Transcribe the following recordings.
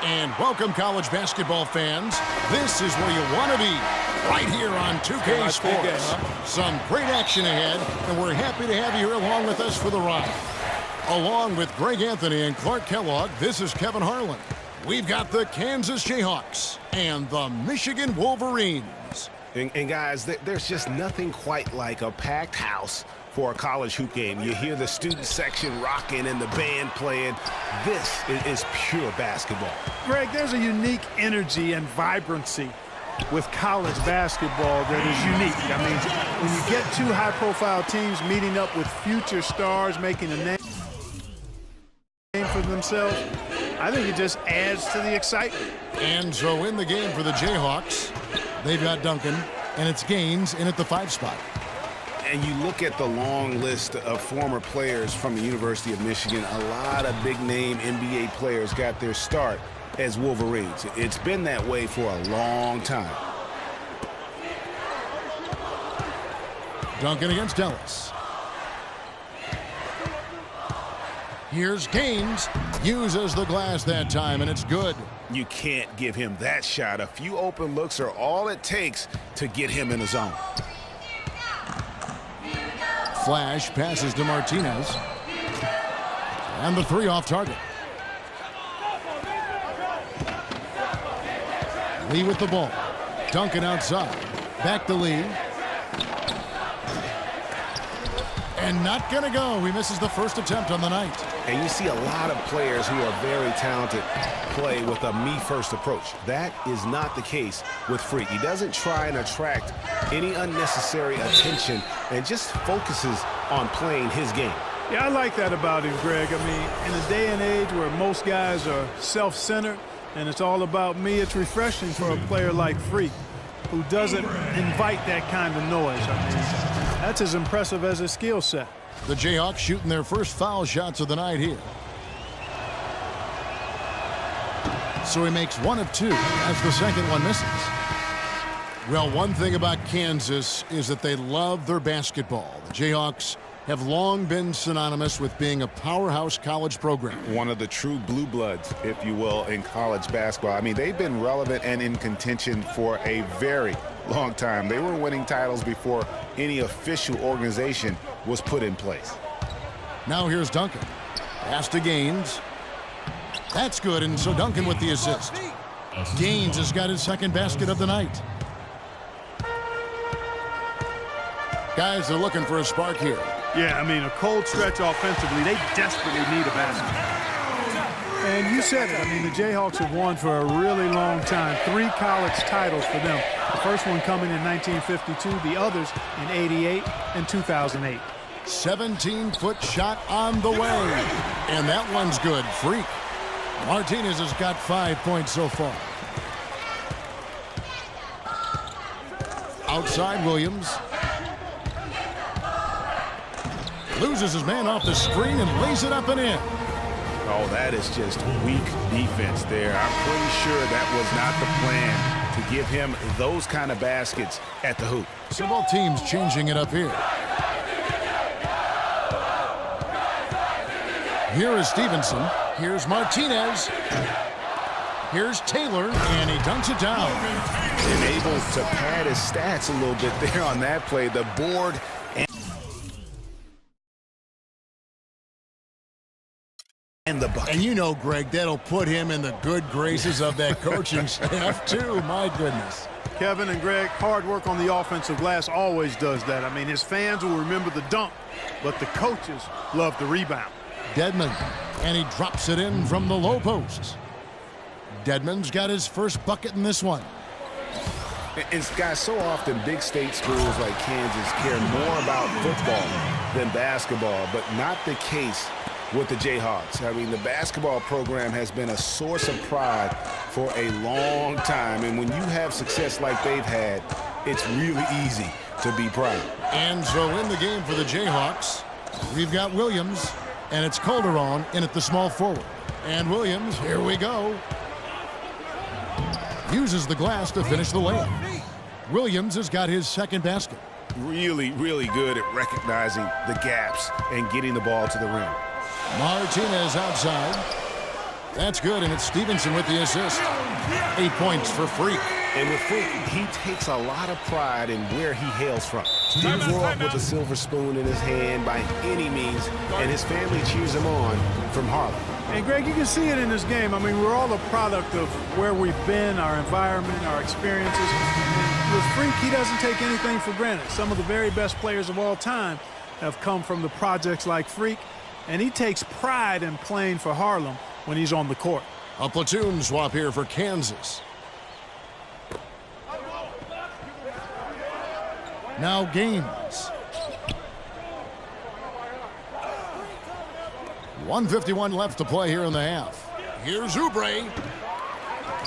And welcome, college basketball fans. This is where you want to be, right here on 2K Sports. Some great action ahead, and we're happy to have you here along with us for the ride. Along with Greg Anthony and Clark Kellogg, this is Kevin Harlan. We've got the Kansas Jayhawks and the Michigan Wolverines. And guys, there's just nothing quite like a packed house for a college hoop game. You hear the student section rocking and the band playing. This is pure basketball. Greg, there's a unique energy and vibrancy with college basketball that is unique. I mean, when you get two high-profile teams meeting up with future stars making a name for themselves, I think it just adds to the excitement. And so in the game for the Jayhawks, they've got Duncan, and it's Gaines in at the 5 spot. And you look at the long list of former players from the University of Michigan, a lot of big-name NBA players got their start as Wolverines. It's been that way for a long time. Duncan against Ellis. Here's Gaines. Uses the glass that time, and it's good. You can't give him that shot. A few open looks are all it takes to get him in the zone. Flash passes to Martinez. And the 3 off target. Lee with the ball. Duncan outside. Back to Lee. And not going to go. He misses the first attempt on the night. And you see a lot of players who are very talented play with a me-first approach. That is not the case with Freak. He doesn't try and attract any unnecessary attention and just focuses on playing his game. Yeah, I like that about him, Greg. I mean, in a day and age where most guys are self-centered and it's all about me, it's refreshing for a player like Freak who doesn't invite that kind of noise. I mean, that's as impressive as his skill set. The Jayhawks shooting their first foul shots of the night here. So he makes 1 of 2 as the second one misses. Well, one thing about Kansas is that they love their basketball. The Jayhawks have long been synonymous with being a powerhouse college program. One of the true blue bloods, if you will, in college basketball. I mean, they've been relevant and in contention for a very long time. They were winning titles before any official organization was put in place. Now here's Duncan. Pass to Gaines. That's good, and so Duncan with the assist. Gaines has got his second basket of the night. Guys, they're looking for a spark here. Yeah, I mean, a cold stretch offensively, they desperately need a basket. And you said it. I mean, the Jayhawks have won for a really long time. 3 college titles for them. The first one coming in 1952, the others in 88 and 2008. 17-foot shot on the way. And that one's good. Freak. Martinez has got 5 points so far. Outside Williams. Loses his man off the screen and lays it up and in. Oh, that is just weak defense there. I'm pretty sure that was not the plan to give him those kind of baskets at the hoop. So both teams changing it up here. Here is Stevenson. Here's Martinez. Here's Taylor, and he dunks it down. And able to pad his stats a little bit there on that play. The board and the bucket. And you know, Greg, that'll put him in the good graces of that coaching staff, too. My goodness. Kevin and Greg, hard work on the offensive glass always does that. I mean, his fans will remember the dunk, but the coaches love the rebound. Dedmon, and he drops it in from the low post. Dedmon's got his first bucket in this one. It's, guys, so often big state schools like Kansas care more about football than basketball, but not the case with the Jayhawks. I mean, the basketball program has been a source of pride for a long time, and when you have success like they've had, it's really easy to be proud. And so in the game for the Jayhawks, we've got Williams, and it's Calderon in at the small forward. And Williams, here we go. Uses the glass to finish the layup. Williams has got his second basket. Really, really good at recognizing the gaps and getting the ball to the rim. Martinez outside. That's good, and it's Stevenson with the assist. 8 points for Freak. And with Freak, he takes a lot of pride in where he hails from. He grew up with a silver spoon in his hand by any means, and his family cheers him on from Harlem. And, Greg, you can see it in this game. I mean, we're all a product of where we've been, our environment, our experiences. And with Freak, he doesn't take anything for granted. Some of the very best players of all time have come from the projects like Freak, and he takes pride in playing for Harlem when he's on the court. A platoon swap here for Kansas. Now Gaines. 1:51 left to play here in the half. Here's Oubre.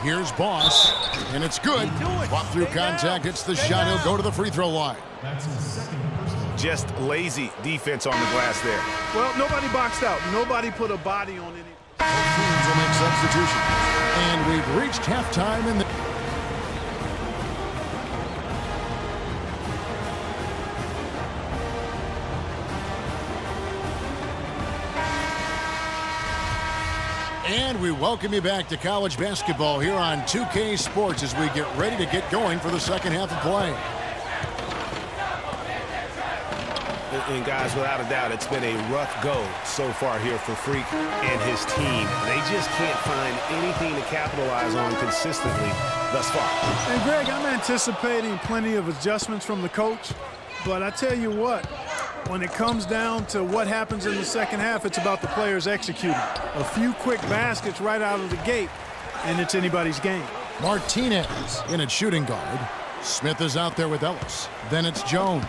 Here's Boss. And it's good. Swap through contact. It's the shot. He'll go to the free throw line. Just lazy defense on the glass there. Well, nobody boxed out. Nobody put a body on any. Both teams will make substitutions. And we've reached halftime in the... And we welcome you back to college basketball here on 2K Sports as we get ready to get going for the second half of play. And guys, without a doubt, it's been a rough go so far here for Freak and his team. They just can't find anything to capitalize on consistently thus far. And, Greg, I'm anticipating plenty of adjustments from the coach. But I tell you what, when it comes down to what happens in the second half, it's about the players executing. A few quick baskets right out of the gate, and it's anybody's game. Martinez in at shooting guard. Smith is out there with Ellis. Then it's Jones.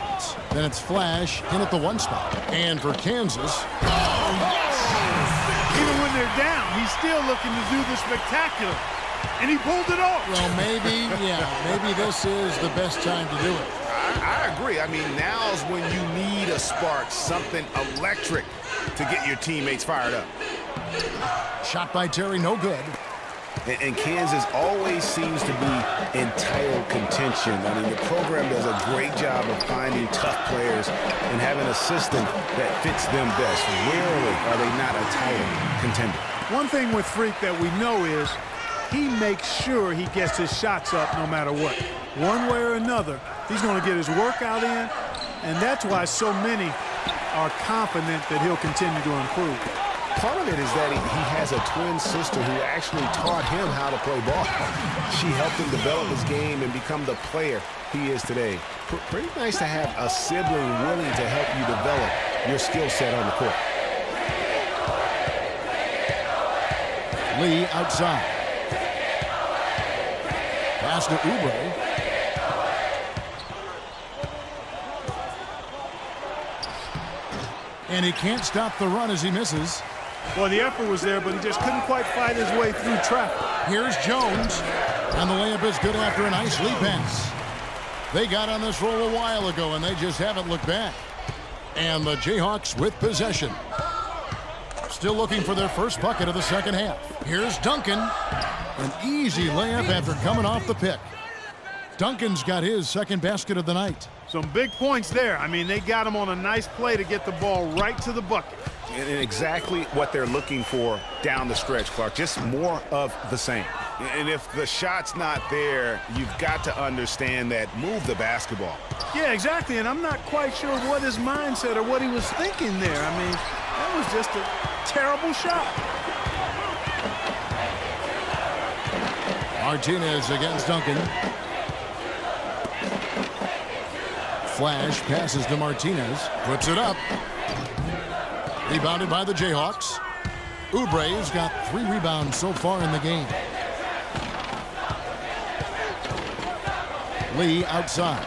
Then it's Flash in at the one spot. And for Kansas. Even when they're down, he's still looking to do the spectacular. And he pulled it off. Well, maybe this is the best time to do it. I agree. I mean, now's when you need a spark, something electric to get your teammates fired up. Shot by Terry, no good. And Kansas always seems to be in title contention. I mean, the program does a great job of finding tough players and having a system that fits them best. Rarely are they not a title contender. One thing with Freak that we know is he makes sure he gets his shots up no matter what. One way or another, he's going to get his workout in, and that's why so many are confident that he'll continue to improve. Part of it is that he has a twin sister who actually taught him how to play ball. She helped him develop his game and become the player he is today. Pretty nice to have a sibling willing to help you develop your skill set on the court. Lee outside. Pass to Oubre. And he can't stop the run as he misses. Well, the effort was there, but he just couldn't quite fight his way through traffic. Here's Jones. And the layup is good after a nice lead pass. They got on this roll a while ago, and they just haven't looked back. And the Jayhawks with possession. Still looking for their first bucket of the second half. Here's Duncan. An easy layup after coming off the pick. Duncan's got his second basket of the night. Some big points there. I mean, they got him on a nice play to get the ball right to the bucket. And exactly what they're looking for down the stretch, Clark. Just more of the same. And if the shot's not there, you've got to understand that. Move the basketball. Yeah, exactly. And I'm not quite sure what his mindset or what he was thinking there. I mean, that was just a terrible shot. Martinez against Duncan. Flash passes to Martinez. Puts it up. Rebounded by the Jayhawks. Oubre's got 3 rebounds so far in the game. Lee outside.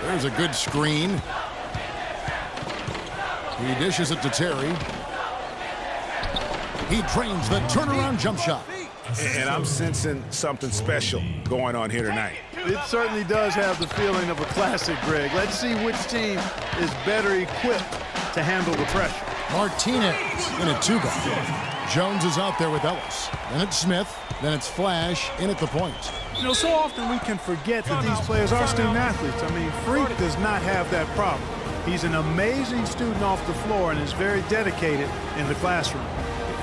There's a good screen. He dishes it to Terry. He trains the turnaround jump shot. And I'm sensing something special going on here tonight. It certainly does have the feeling of a classic, Greg. Let's see which team is better equipped to handle the pressure. Martinez in a 2-guard. Jones is out there with Ellis. Then it's Smith. Then it's Flash in at the point. You know, so often we can forget that these players are student athletes. I mean, Freak does not have that problem. He's an amazing student off the floor and is very dedicated in the classroom.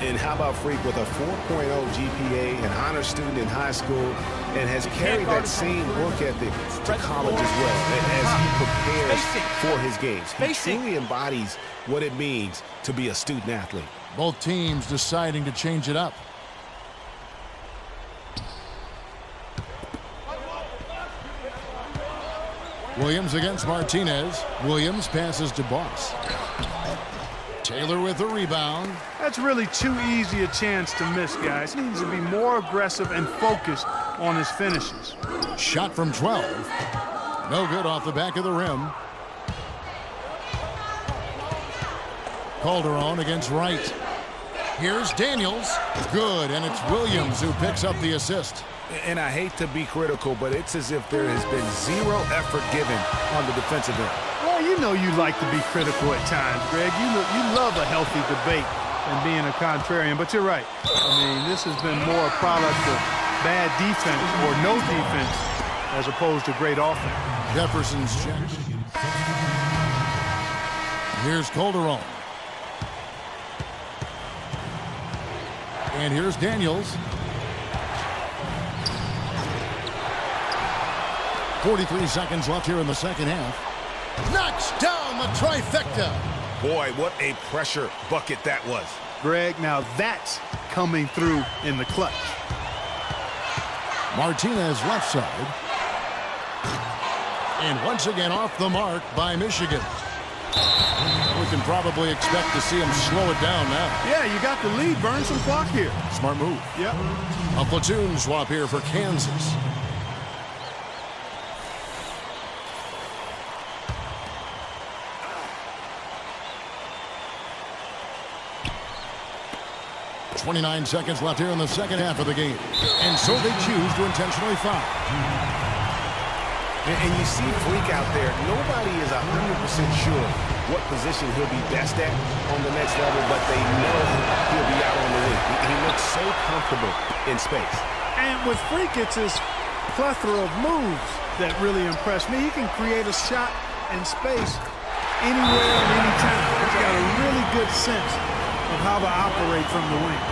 And how about Freak with a 4.0 GPA, an honor student in high school, and has carried that same work ethic to college as well as he prepares for his games. He truly embodies what it means to be a student athlete. Both teams deciding to change it up. Williams against Martinez. Williams passes to Boss. Taylor with the rebound. That's really too easy a chance to miss, guys. He needs to be more aggressive and focused on his finishes. Shot from 12. No good off the back of the rim. Calderon against Wright. Here's Daniels. Good, and it's Williams who picks up the assist. And I hate to be critical, but it's as if there has been zero effort given on the defensive end. Well, you know you like to be critical at times, Greg. You love a healthy debate and being a contrarian, but you're right. I mean, this has been more a product of bad defense or no defense as opposed to great offense. Jefferson's check. Here's Calderon. And here's Daniels. 43 seconds left here in the second half. Knocks down the trifecta. Boy, what a pressure bucket that was. Greg, now that's coming through in the clutch. Martinez left side. And once again off the mark by Michigan. We can probably expect to see him slow it down now. Yeah, you got the lead. Burn some clock here. Smart move. Yep. A platoon swap here for Kansas. .29 seconds left here in the second half of the game. And so they choose to intentionally foul. And you see Freak out there. Nobody is 100% sure what position he'll be best at on the next level, but they know he'll be out on the wing. He looks so comfortable in space. And with Freak, it's his plethora of moves that really impress me. He can create a shot in space anywhere and anytime. He's got a really good sense of how to operate from the wing.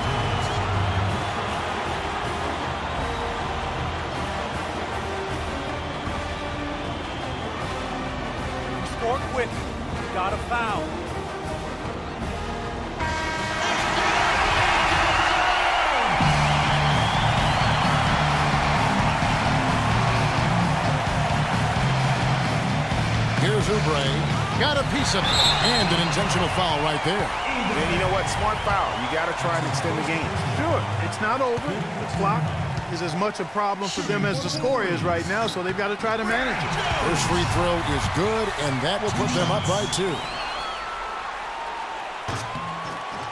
Score quick. Got a foul. Here's Oubre. Got a piece of it. And an intentional foul right there. And you know what? Smart foul. You got to try and extend the game. Sure, it's not over. The clock is as much a problem for them as the score is right now, so they've got to try to manage it. First free throw is good, and that will put them up by 2.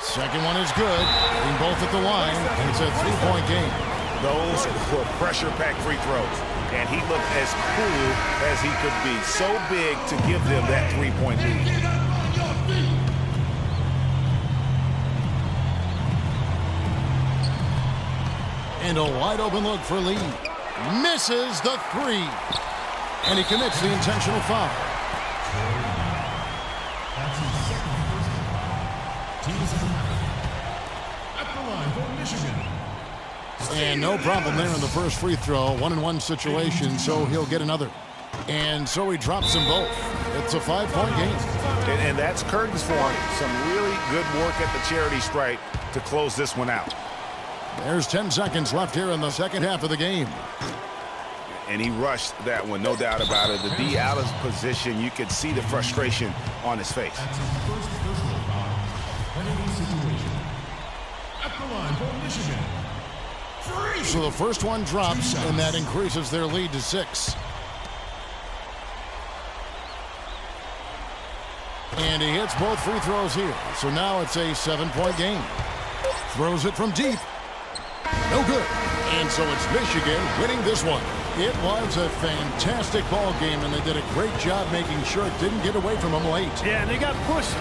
Second one is good. Hitting both at the line, and it's a 3-point game. Those were pressure-packed free throws, and he looked as cool as he could be. So big to give them that 3-point lead. And a wide open look for Lee. Misses the 3. And he commits the intentional foul. And no problem there in the first free throw. 1-and-1 situation, so he'll get another. And so he drops them both. It's a 5-point game. And that's curtains for him. Some really good work at the charity stripe to close this one out. There's 10 seconds left here in the second half of the game. And he rushed that one, no doubt about it. The D out of position, you could see the frustration on his face. So the first one drops, and that increases their lead to 6. And he hits both free throws here. So now it's a 7-point game. Throws it from deep. No good. And so it's Michigan winning this one. It was a fantastic ball game, and they did a great job making sure it didn't get away from them late. Yeah, and they got pushed